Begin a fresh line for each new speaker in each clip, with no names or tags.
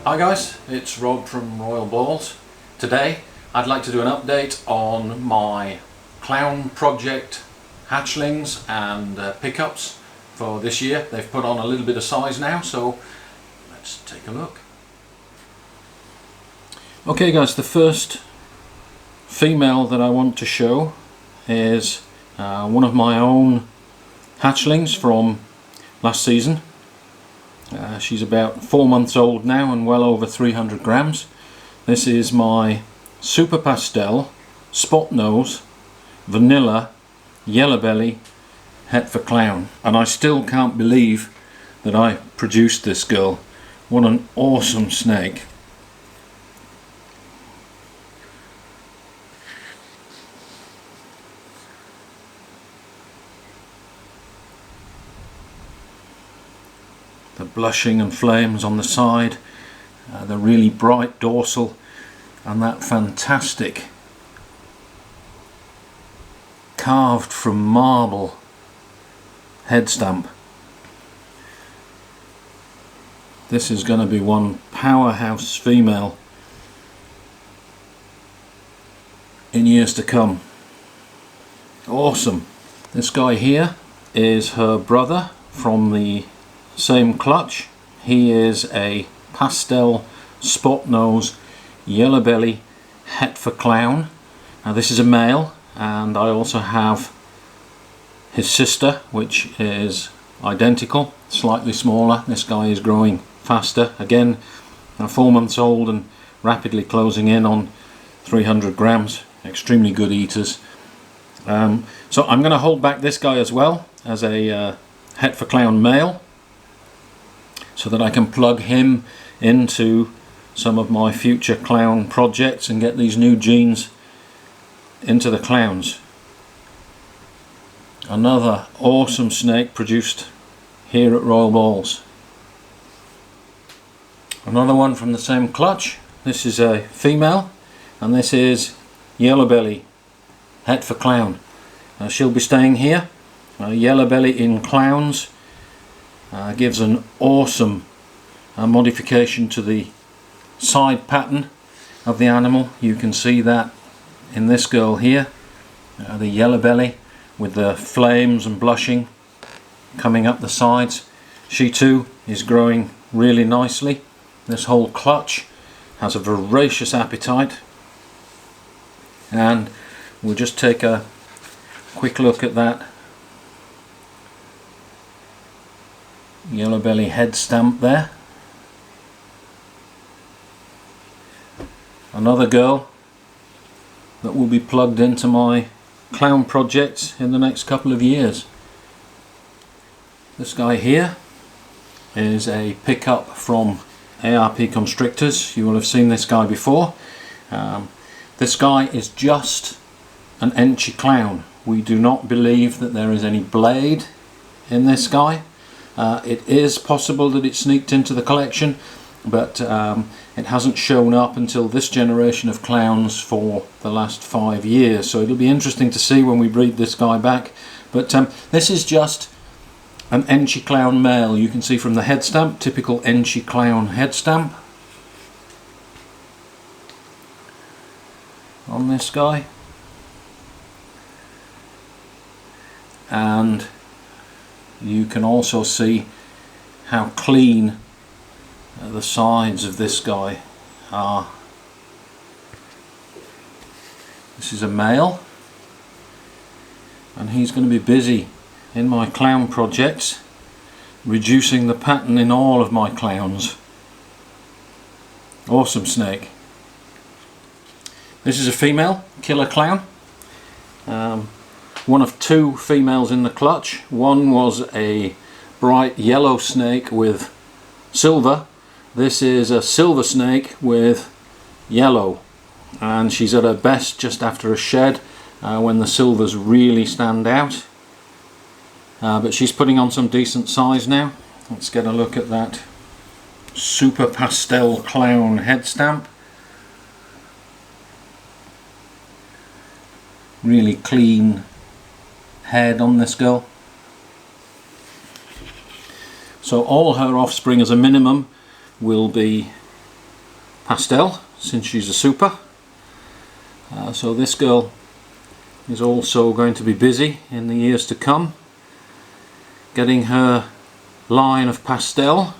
Hi guys, it's Rob from Royal Balls. Today I'd like to do an update on my clown project hatchlings and pickups for this year. They've put on a little bit of size now, so let's take a look. Okay guys, the first female that I want to show is one of my own hatchlings from last season. She's about 4 months old now and well over 300 grams. This is my Super Pastel Spot Nose Vanilla Yellow Belly Het for Clown, and I still can't believe that I produced this girl. What an awesome snake. The blushing and flames on the side, the really bright dorsal, and that fantastic carved from marble head stamp. This is going to be one powerhouse female in years to come. Awesome. This guy here is her brother from the same clutch. He is a pastel spot nose yellow belly Het for Clown. Now this is a male, and I also have his sister, which is identical, slightly smaller. This guy is growing faster, again 4 months old and rapidly closing in on 300 grams. Extremely good eaters. So I'm going to hold back this guy as well as a Het for Clown male, so that I can plug him into some of my future clown projects and get these new genes into the clowns. Another awesome snake produced here at Royal Balls. Another one from the same clutch. This is a female, and this is Yellow Belly Het for Clown. She'll be staying here. Yellow Belly in clowns. Gives an awesome modification to the side pattern of the animal. You can see that in this girl here, the yellow belly with the flames and blushing coming up the sides. She too is growing really nicely. This whole clutch has a voracious appetite, and we'll just take a quick look at that yellow belly head stamp there. Another girl that will be plugged into my clown projects in the next couple of years. This guy here is a pickup from ARP Constrictors. You will have seen this guy before. This guy is just an Enchi clown. We do not believe that there is any blade in this guy. It is possible that it sneaked into the collection, but it hasn't shown up until this generation of clowns for the last 5 years, so it'll be interesting to see when we breed this guy back. But this is just an Enchi clown male. You can see from the head stamp, typical Enchi clown head stamp on this guy, and you can also see how clean the sides of this guy are. This is a male, and he's going to be busy in my clown projects, reducing the pattern in all of my clowns. Awesome snake. This is a female killer clown. One of 2 females in the clutch. One was a bright yellow snake with silver. This is a silver snake with yellow, and she's at her best just after a shed when the silvers really stand out. But she's putting on some decent size now. Let's get a look at that Super Pastel Clown head stamp. Really clean head on this girl. So all her offspring as a minimum will be pastel since she's a super. So this girl is also going to be busy in the years to come getting her line of pastel,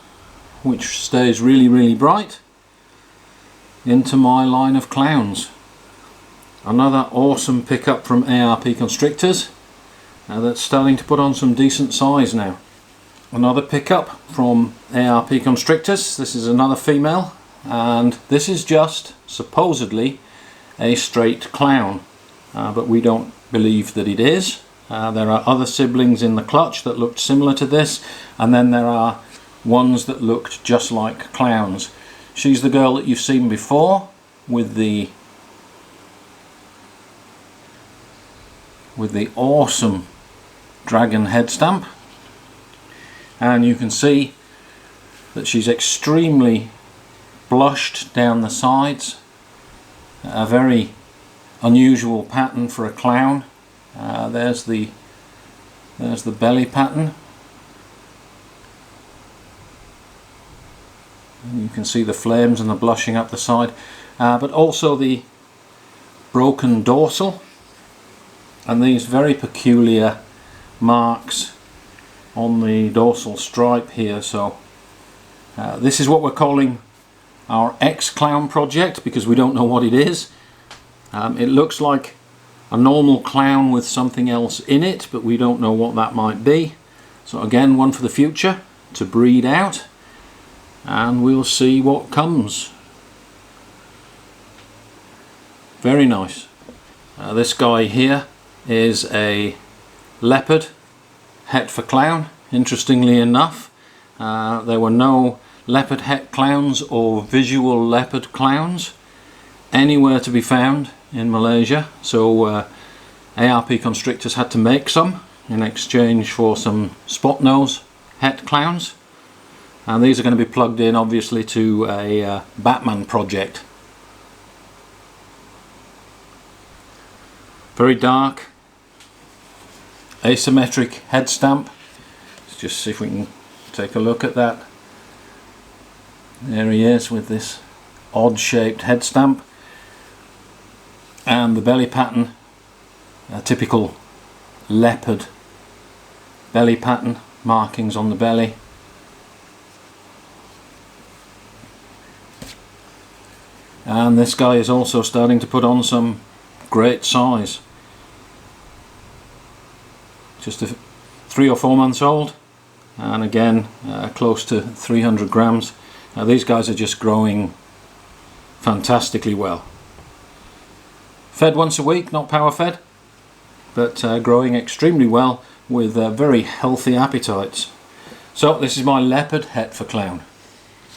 which stays really bright, into my line of clowns. Another awesome pickup from ARP Constrictors that's starting to put on some decent size now. Another pickup from ARP Constrictors. This is another female, and this is just supposedly a straight clown, but we don't believe that it is. There are other siblings in the clutch that looked similar to this, and then there are ones that looked just like clowns. She's the girl that you've seen before with the awesome dragon head stamp, and you can see that she's extremely blushed down the sides, a very unusual pattern for a clown. There's the belly pattern, and you can see the flames and the blushing up the side, but also the broken dorsal and these very peculiar marks on the dorsal stripe here. So this is what we're calling our X-Clown project, because we don't know what it is. It looks like a normal clown with something else in it, but we don't know what that might be. So again, one for the future to breed out, and we'll see what comes. Very nice. This guy here is a leopard het for clown. Interestingly enough, there were no leopard het clowns or visual leopard clowns anywhere to be found in Malaysia, so ARP Constrictors had to make some in exchange for some spot nose het clowns, and these are going to be plugged in obviously to a Batman project. Very dark, asymmetric head stamp. Let's just see if we can take a look at that. There he is with this odd shaped head stamp, and the belly pattern, a typical leopard belly pattern, markings on the belly. And this guy is also starting to put on some great size. Just 3 or 4 months old, and again close to 300 grams. Now these guys are just growing fantastically well. Fed once a week, not power fed, but growing extremely well with very healthy appetites. So this is my leopard het for clown,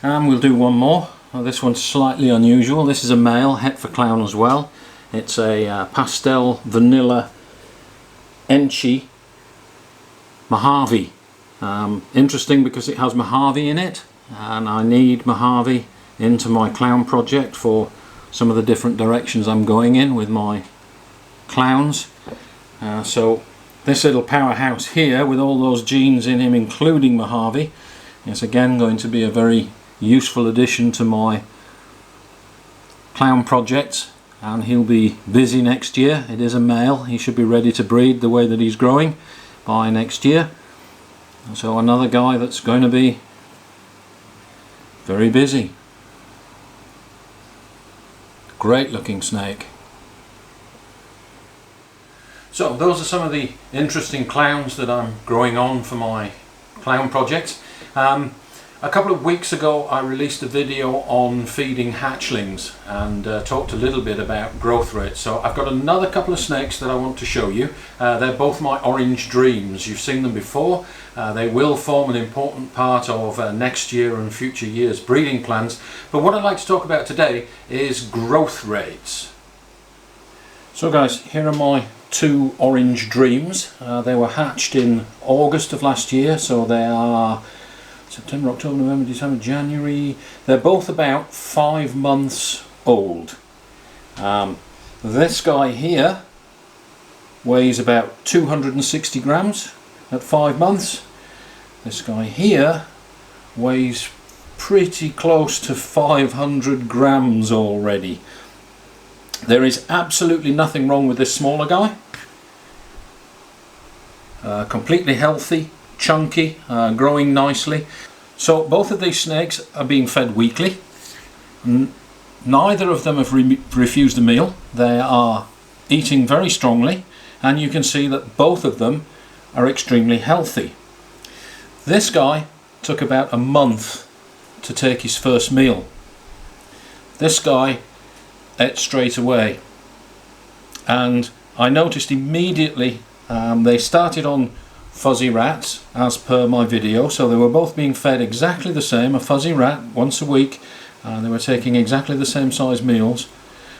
and we'll do one more. This one's slightly unusual. This is a male het for clown as well. It's a pastel vanilla Enchi Mojave. Interesting because it has Mojave in it, and I need Mojave into my clown project for some of the different directions I'm going in with my clowns. So this little powerhouse here with all those genes in him, including Mojave, is again going to be a very useful addition to my clown projects, and he'll be busy next year. It is a male, he should be ready to breed the way that he's growing by next year. So another guy that's going to be very busy. Great looking snake. So those are some of the interesting clowns that I'm growing on for my clown projects. A couple of weeks ago I released a video on feeding hatchlings and talked a little bit about growth rates. So I've got another couple of snakes that I want to show you. They're both my orange dreams. You've seen them before. They will form an important part of next year and future years' breeding plans. But what I'd like to talk about today is growth rates. So guys, here are my 2 orange dreams. They were hatched in August of last year, so they are September, October, November, December, January. They're both about 5 months old. This guy here weighs about 260 grams at 5 months. This guy here weighs pretty close to 500 grams already. There is absolutely nothing wrong with this smaller guy. Completely healthy, chunky, growing nicely. So both of these snakes are being fed weekly. Neither of them have refused a meal. They are eating very strongly, and you can see that both of them are extremely healthy. This guy took about a month to take his first meal. This guy ate straight away, and I noticed immediately they started on fuzzy rats as per my video, so they were both being fed exactly the same, a fuzzy rat once a week, and they were taking exactly the same size meals.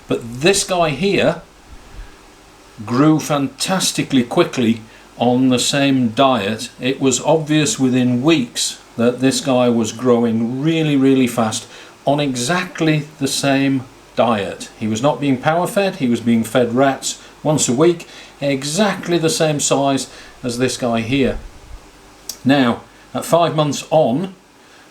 But this guy here grew fantastically quickly on the same diet. It was obvious within weeks that this guy was growing really fast on exactly the same diet. He was not being power fed, he was being fed rats once a week, exactly the same size as this guy here. Now at 5 months on,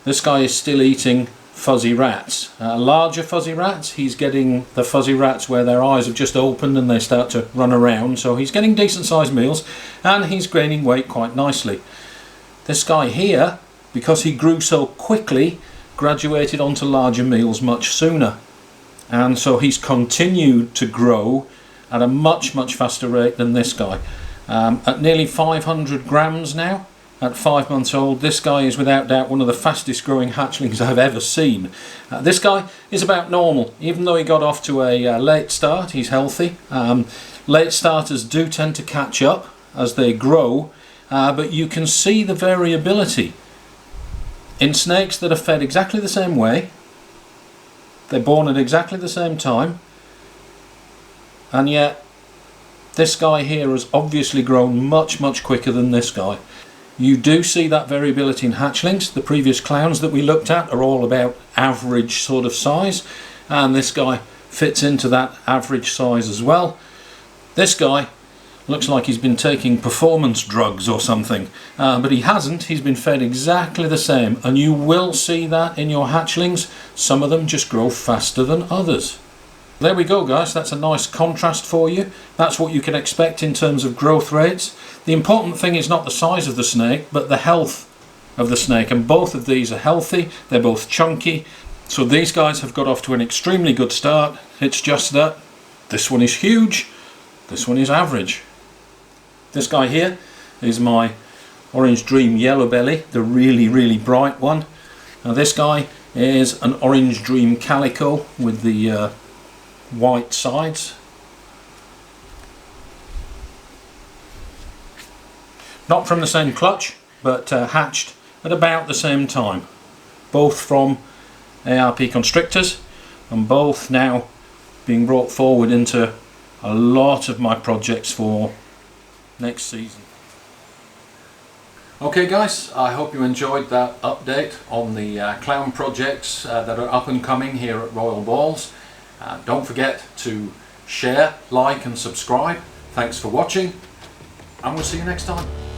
this guy is still eating fuzzy rats, larger fuzzy rats. He's getting the fuzzy rats where their eyes have just opened and they start to run around, so he's getting decent sized meals and he's gaining weight quite nicely. This guy here, because he grew so quickly, graduated onto larger meals much sooner, and so he's continued to grow at a much faster rate than this guy. At nearly 500 grams now, at 5 months old, this guy is without doubt one of the fastest growing hatchlings I've ever seen. This guy is about normal, even though he got off to a late start. He's healthy. Late starters do tend to catch up as they grow, but you can see the variability in snakes that are fed exactly the same way. They're born at exactly the same time, and yet this guy here has obviously grown much quicker than this guy. You do see that variability in hatchlings. The previous clowns that we looked at are all about average sort of size, and this guy fits into that average size as well. This guy looks like he's been taking performance drugs or something, but he hasn't. He's been fed exactly the same, and you will see that in your hatchlings. Some of them just grow faster than others. There we go, guys. That's a nice contrast for you. That's what you can expect in terms of growth rates. The important thing is not the size of the snake, but the health of the snake, and both of these are healthy. They're both chunky, so these guys have got off to an extremely good start. It's just that this one is huge, this one is average. This guy here is my Orange Dream Yellow Belly, the really bright one. Now this guy is an Orange Dream Calico with the white sides. Not from the same clutch, but hatched at about the same time. Both from ARP constrictors, and both now being brought forward into a lot of my projects for next season. Okay guys, I hope you enjoyed that update on the clown projects that are up and coming here at Royal Balls. Don't forget to share, like and subscribe. Thanks for watching, and we'll see you next time.